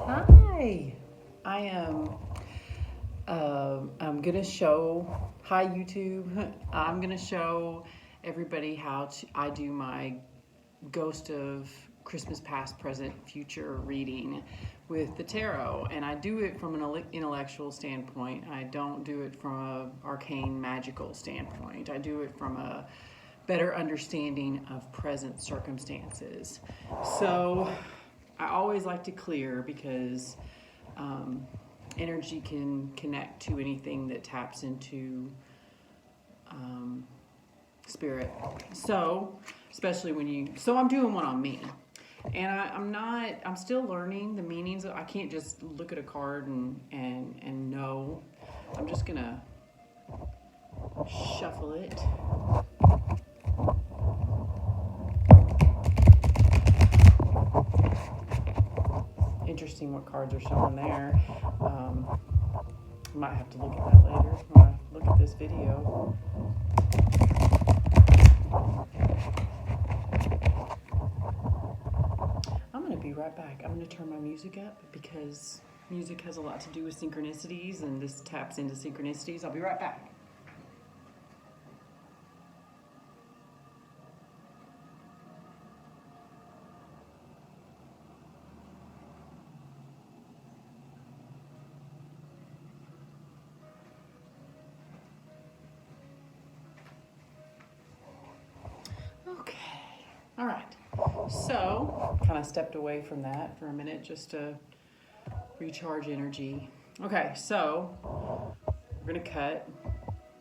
Hi, I am. I'm gonna show. Hi, YouTube. I'm gonna show everybody how I do my Ghost of Christmas Past, Present, Future reading with the tarot, and I do it from an intellectual standpoint. I don't do it from a arcane magical standpoint. I do it from a better understanding of present circumstances. So I always like to clear because energy can connect to anything that taps into spirit. So, especially when so I'm doing one on me. And I'm still learning the meanings. I can't just look at a card and know. I'm just gonna shuffle it. Interesting what cards are showing there. Might have to look at that later when I look at this video. I'm going to be right back. I'm going to turn my music up because music has a lot to do with synchronicities, and this taps into synchronicities. I'll be right back. Okay. All right. So, kind of stepped away from that for a minute just to recharge energy. Okay, so we're going to cut.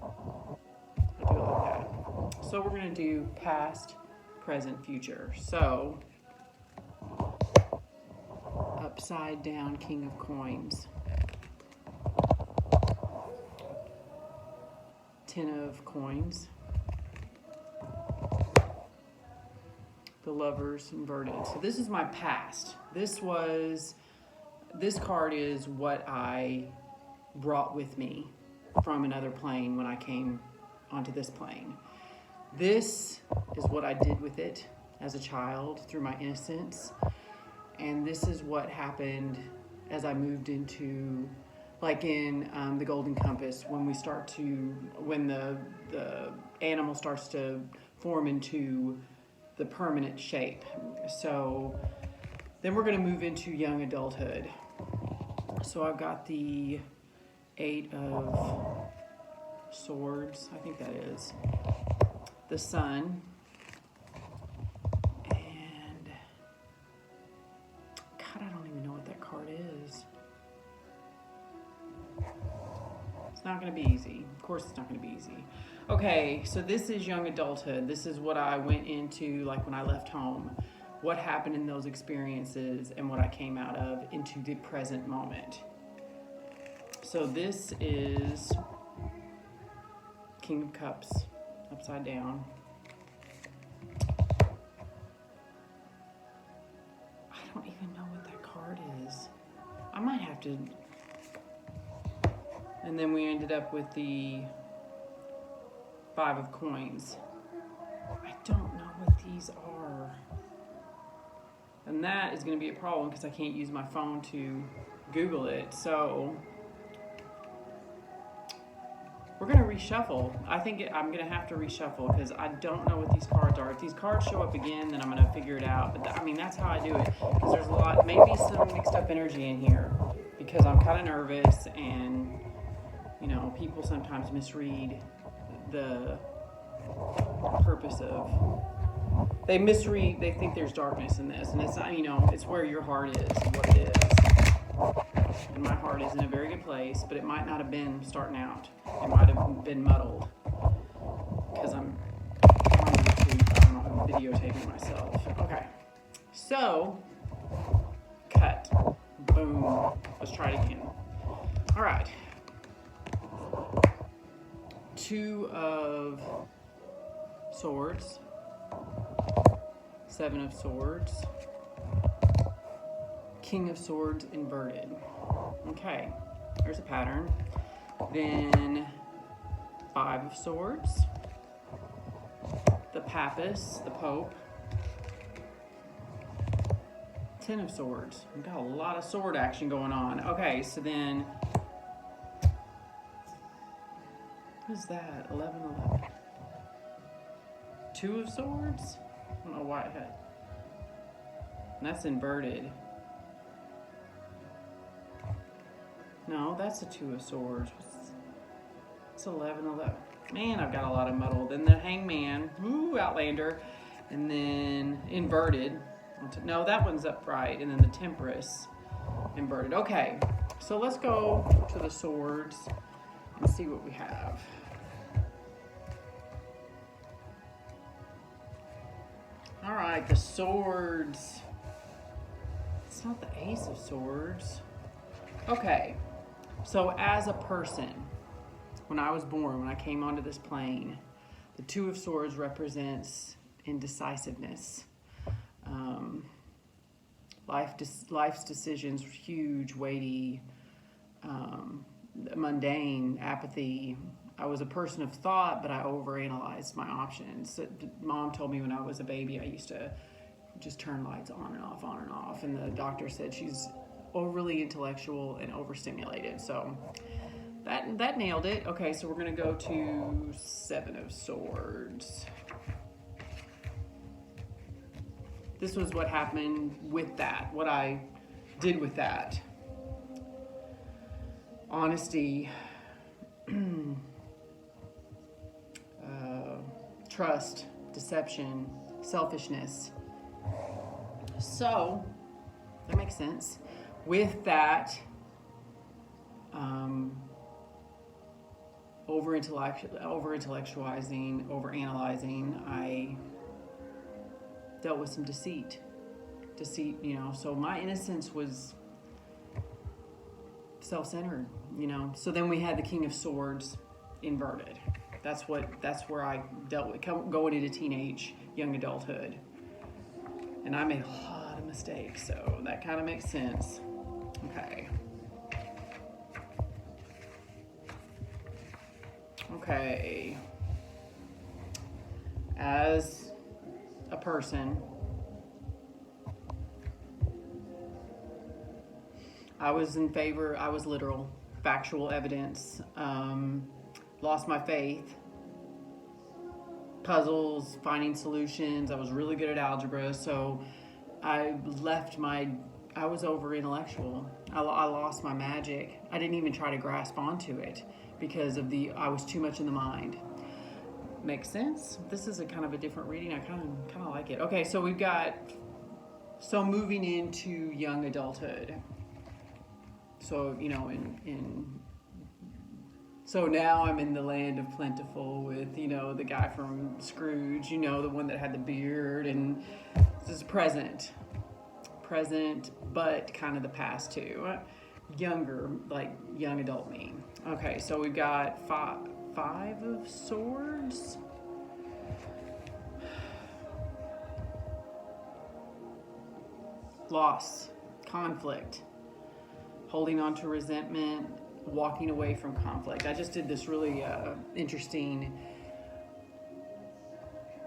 I'll do it like that. So we're going to do past, present, future. So, upside down King of Coins. 10 of Coins. The Lovers inverted. So this is my past. This card is what I brought with me from another plane when I came onto this plane. This is what I did with it as a child through my innocence. And this is what happened as I moved into, like in the Golden Compass, when the animal starts to form into the permanent shape. So then we're going to move into young adulthood. So I've got the 8 of Swords, I think that is, the Sun, and God, I don't even know what that card is. It's not going to be easy. Of course it's not going to be easy. Okay, so this is young adulthood. This is what I went into, like when I left home. What happened in those experiences and what I came out of into the present moment. So this is King of Cups, upside down. I don't even know what that card is. I might have to... And then we ended up with the 5 of Coins. I don't know what these are. And that is going to be a problem because I can't use my phone to Google it. So we're going to reshuffle. I think I'm going to have to reshuffle because I don't know what these cards are. If these cards show up again, then I'm going to figure it out. But that's how I do it. Because there's a lot, maybe some mixed up energy in here because I'm kind of nervous, and people sometimes misread the purpose of. They think there's darkness in this, and it's not, it's where your heart is, what it is. And my heart is in a very good place, but it might not have been starting out. It might have been muddled because I'm on YouTube. I don't know, I'm videotaping myself. Okay, so cut, boom. Let's try it again. All right. 2 of Swords. 7 of Swords. King of Swords inverted. Okay, there's a pattern. Then 5 of Swords. The Papist, the Pope. Ten of Swords. We've got a lot of sword action going on. Okay, so then, what is that? 11, 11. Two of Swords? I don't know why it had. And that's inverted. No, that's a Two of Swords. It's 11, 11. Man, I've got a lot of muddle. Then the Hangman, ooh, Outlander, and then inverted. No, that one's upright, and then the Temperance, inverted. Okay, so let's go to the swords and see what we have. All right, the swords. It's not the Ace of Swords. Okay, so as a person, when I was born, when I came onto this plane, the Two of Swords represents indecisiveness. Life's decisions were huge, weighty, mundane, apathy. I was a person of thought, but I overanalyzed my options. Mom told me when I was a baby, I used to just turn lights on and off, and the doctor said she's overly intellectual and overstimulated. So that nailed it. Okay, so we're gonna go to Seven of Swords. This was what happened with that, what I did with that. Honesty, trust, deception, selfishness. So, that makes sense. With that, over-intellectualizing, over-analyzing, I dealt with some deceit, so my innocence was self-centered, so then we had the King of Swords inverted. That's where I dealt with going into teenage, young adulthood, and I made a lot of mistakes, so that kind of makes sense. Okay, as a person, I was literal, factual evidence, lost my faith, puzzles, finding solutions. I was really good at algebra, so I was over intellectual. I lost my magic. I didn't even try to grasp onto it because I was too much in the mind. Makes sense? This is a kind of a different reading. I kind of like it. Okay, so moving into young adulthood. So, so now I'm in the land of plentiful with, the guy from Scrooge, the one that had the beard, and this is present, but kind of the past too. Younger, like young adult me. Okay, so we've got Five of Swords. Loss, conflict, holding on to resentment, walking away from conflict. I just did this really interesting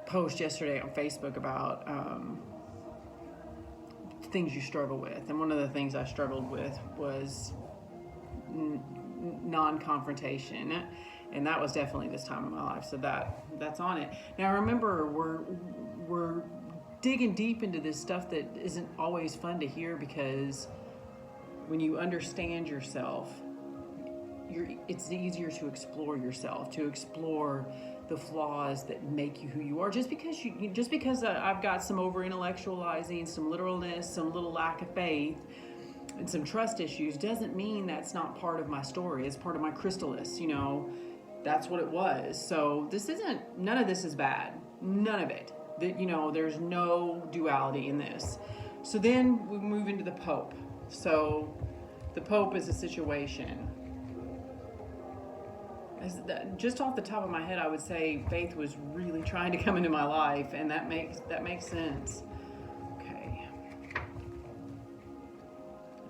post yesterday on Facebook about things you struggle with. And one of the things I struggled with was non-confrontation. And that was definitely this time in my life. So that's on it. Now remember, we're digging deep into this stuff that isn't always fun to hear, because when you understand yourself, it's easier to explore yourself, to explore the flaws that make you who you are. Just because I've got some over-intellectualizing, some literalness, some little lack of faith, and some trust issues, doesn't mean that's not part of my story. It's part of my chrysalis, That's what it was. So none of this is bad. None of it. There's no duality in this. So then we move into the Pope. So the Pope is a situation. Just off the top of my head, I would say faith was really trying to come into my life, and that makes sense. Okay.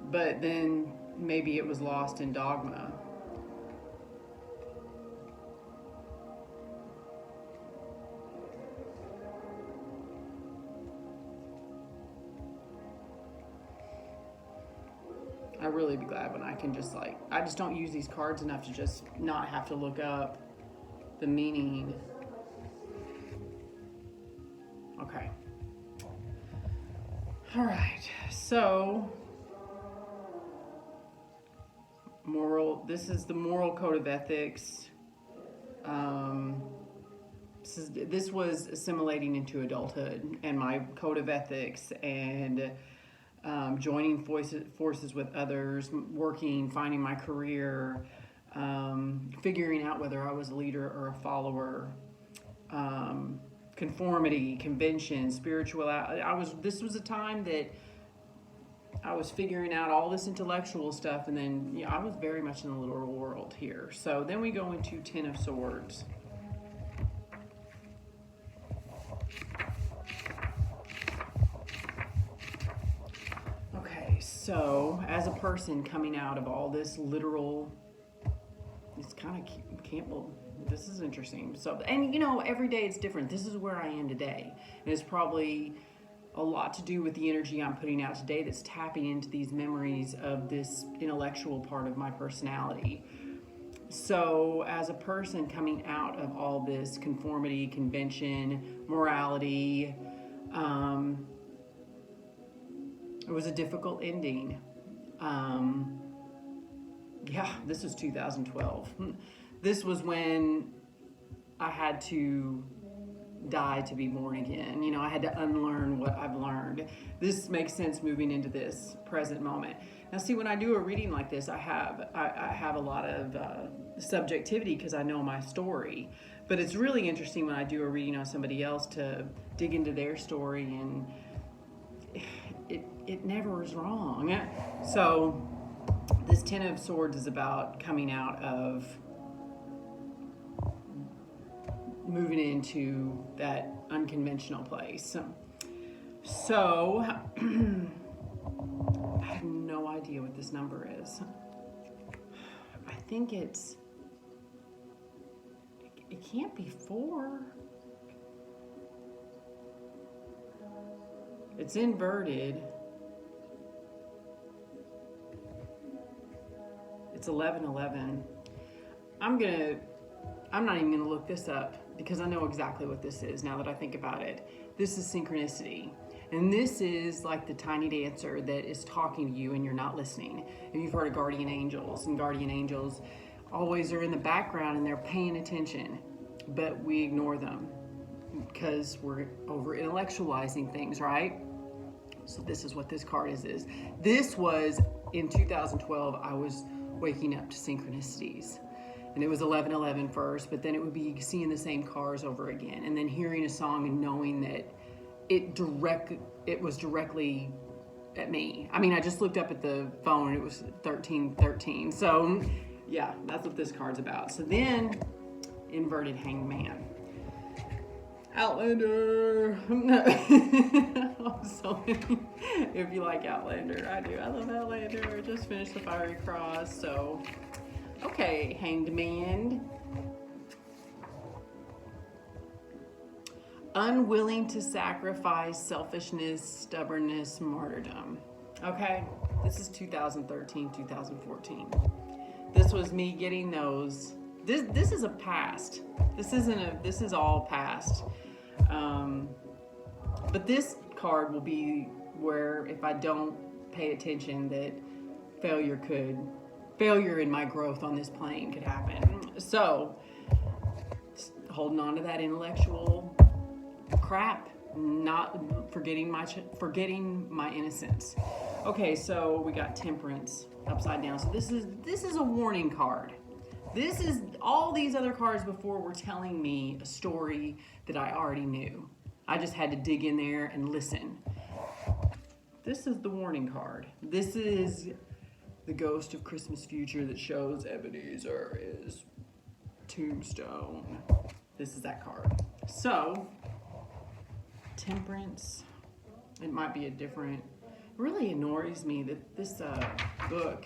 But then maybe it was lost in dogma. I really be glad when I can just like, I just don't use these cards enough to just not have to look up the meaning. Okay. All right. So, this is the moral code of ethics. This was assimilating into adulthood and my code of ethics and joining forces with others, working, finding my career, figuring out whether I was a leader or a follower, conformity, convention, spirituality. This was a time that I was figuring out all this intellectual stuff, and then I was very much in the literal world here. So then we go into Ten of Swords. Okay, so as a person coming out of all this literal, it's kind of can't. Well, this is interesting. So, and every day it's different. This is where I am today, and it's probably a lot to do with the energy I'm putting out today that's tapping into these memories of this intellectual part of my personality. So as a person coming out of all this conformity, convention, morality, it was a difficult ending. This was 2012. This was when I had to die to be born again. I had to unlearn what I've learned. This makes sense moving into this present moment. Now, see, when I do a reading like this, I have a lot of subjectivity because I know my story. But it's really interesting when I do a reading on somebody else to dig into their story, and it never is wrong. So this Ten of Swords is about coming out of moving into that unconventional place. So I have no idea what this number is. I think it can't be 4. It's inverted. It's 1111. I'm not even gonna look this up because I know exactly what this is now that I think about it. This is synchronicity. And this is like the tiny dancer that is talking to you and you're not listening. And you've heard of guardian angels, and guardian angels always are in the background and they're paying attention, but we ignore them because we're over intellectualizing things, right? So this is what this card is. This was in 2012, I was waking up to synchronicities. And it was 1111 first, but then it would be seeing the same cars over again, and then hearing a song and knowing that it was directly at me. I mean, I just looked up at the phone and it was 1313. So yeah, that's what this card's about. So then inverted Hanged Man. Outlander. So if you like Outlander, I do. I love Outlander. I just finished the Fiery Cross, so okay, Hanged Man. Unwilling to sacrifice, selfishness, stubbornness, martyrdom. Okay, this is 2013, 2014. This was me getting those. This is a past. This is all past. But this card will be where if I don't pay attention, that failure in my growth on this plane could happen. So holding on to that intellectual crap, not forgetting my innocence. Okay, so we got Temperance upside down. So this is a warning card. This is all these other cards before were telling me a story that I already knew. I just had to dig in there and listen. This is the warning card. This is the ghost of Christmas future that shows Ebenezer is tombstone. This is that card. So Temperance, it might be a different, it really annoys me that this book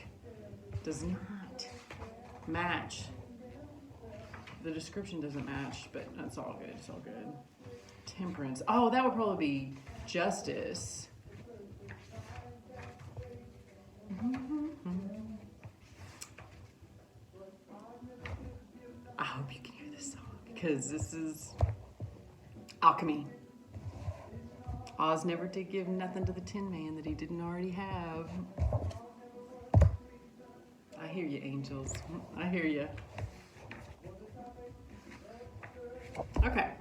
does not match. The description doesn't match, but that's all good. It's all good. Temperance. Oh, that would probably be Justice. because this is alchemy. Oz never did give nothing to the Tin Man that he didn't already have. I hear you, angels. I hear you. Okay.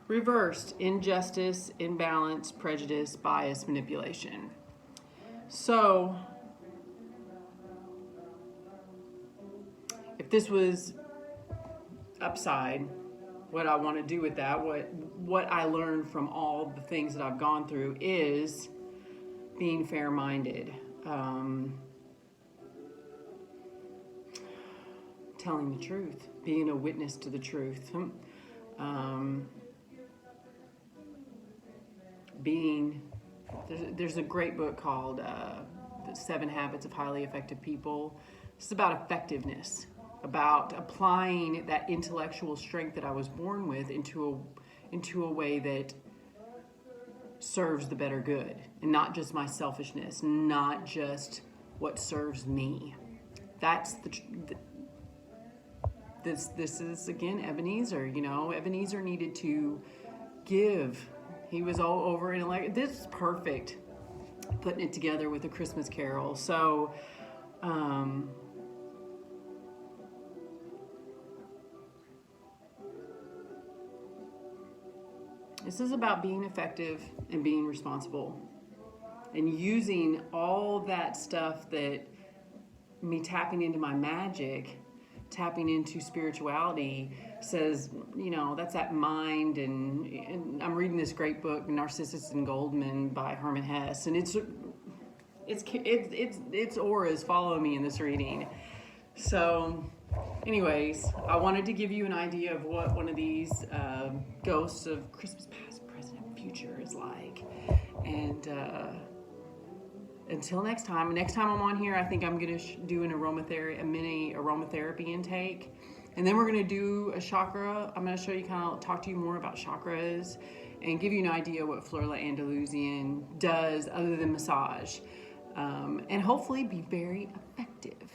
Reversed: injustice, imbalance, prejudice, bias, manipulation. So, if this was upside, what I want to do with that, what I learned from all the things that I've gone through is being fair-minded, telling the truth, being a witness to the truth, there's a great book called The 7 Habits of Highly Effective People. It's about effectiveness, about applying that intellectual strength that I was born with into a way that serves the better good, and not just my selfishness, not just what serves me. That's this is again Ebenezer. You know, Ebenezer needed to give. He was all over it, and like, this is perfect, putting it together with A Christmas Carol. So this is about being effective and being responsible, and using all that stuff, that me tapping into my magic, tapping into spirituality, says, you know, that's that mind. And I'm reading this great book, Narcissus and Goldman by Herman Hesse, and its auras follow me in this reading. So anyways, I wanted to give you an idea of what one of these ghosts of Christmas past, present, and future is like. And until next time I'm on here, I think I'm going to do a mini aromatherapy intake. And then we're going to do a chakra. I'm going to show you, talk to you more about chakras and give you an idea what Fleur La Andalusian does other than massage. And hopefully be very effective.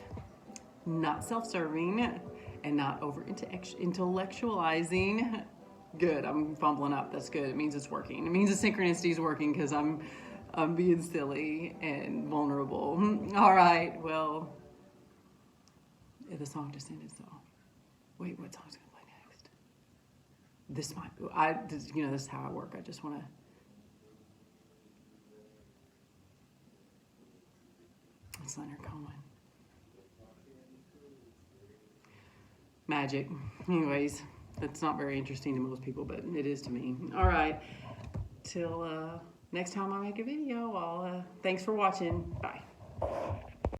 Not self-serving and not over intellectualizing. Good, I'm fumbling up. That's good. It means it's working. It means the synchronicity is working, because I'm being silly and vulnerable. All right, well, the song just ended, so wait, what song's gonna play next? This is how I work. I just want to. It's Leonard Cohen. Magic. Anyways, that's not very interesting to most people, but it is to me. All right, till next time I make a video, thanks for watching. Bye.